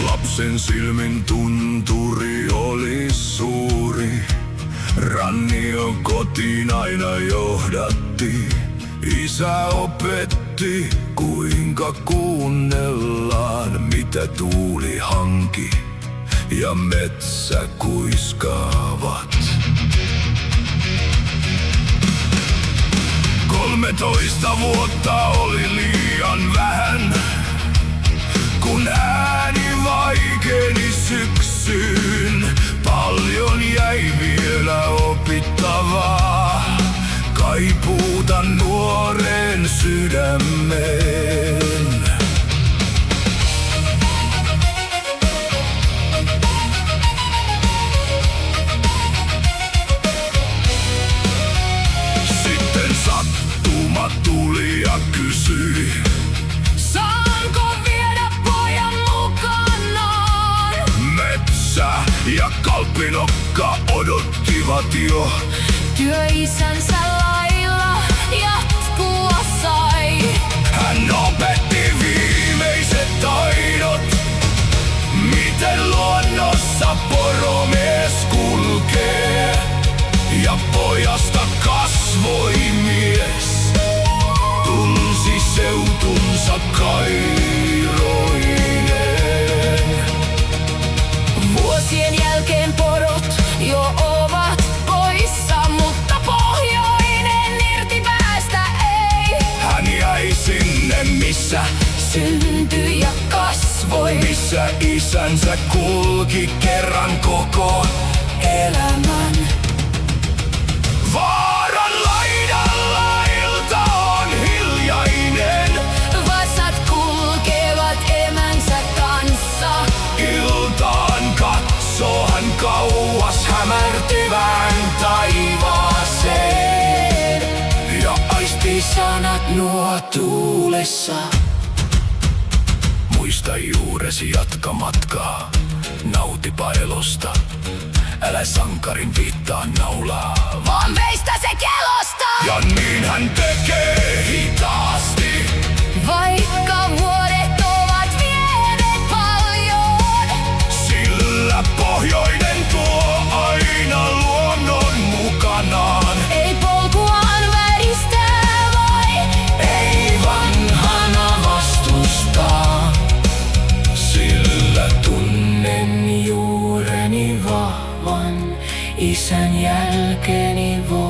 Lapsen silmin tunturi oli suuri. Rannio kotiin aina johdatti. Isä opetti, kuinka kuunnellaan, mitä tuuli hanki ja metsä kuiskaavat. 13 vuotta oli liian vähän, kun ääni vaikeni syksyyn. Paljon jäi vielä opittavaa, kaipuuta nuoren sydämeen. Sitten sattuma tuli ja kysyi, saanko viedä pojan mukanaan? Metsä ja kalppinokka odottivat jo. Työ isänsä lailla jatkua sai. Hän opetti viimeiset taidot, miten luonnossa poromies kulkee. Ja pojasta kasvoi mies, tunsi seutunsa kairoineen. Vuosien jälkeen porot jo ovat poissa, mutta pohjoinen irti päästä ei. Hän jäi sinne, missä Syntyi ja kasvoi, missä isänsä kulki kerran koko elämän. Vaaran laidalla ilta on hiljainen. Vassat kulkevat emänsä kanssa. Iltaan katsoo hän kauas hämärtyvään taivaaseen ja aistii sanat nuo tuulessa. Muista juuresi, jatka matkaa, nautipa elosta. Älä sankarin viittaa naulaa, Vaan veistä se kelosta. ja niin hän tekee hitaasti. Vaikka vuodet ovat vieneet paljon, Sillä pohjoinen tuo aina luonnon mukanaan. ei polkuaan väristää voi. Ei vanhana vastustaa, sillä tunnen juureni vahvan, isän jälkeni voi.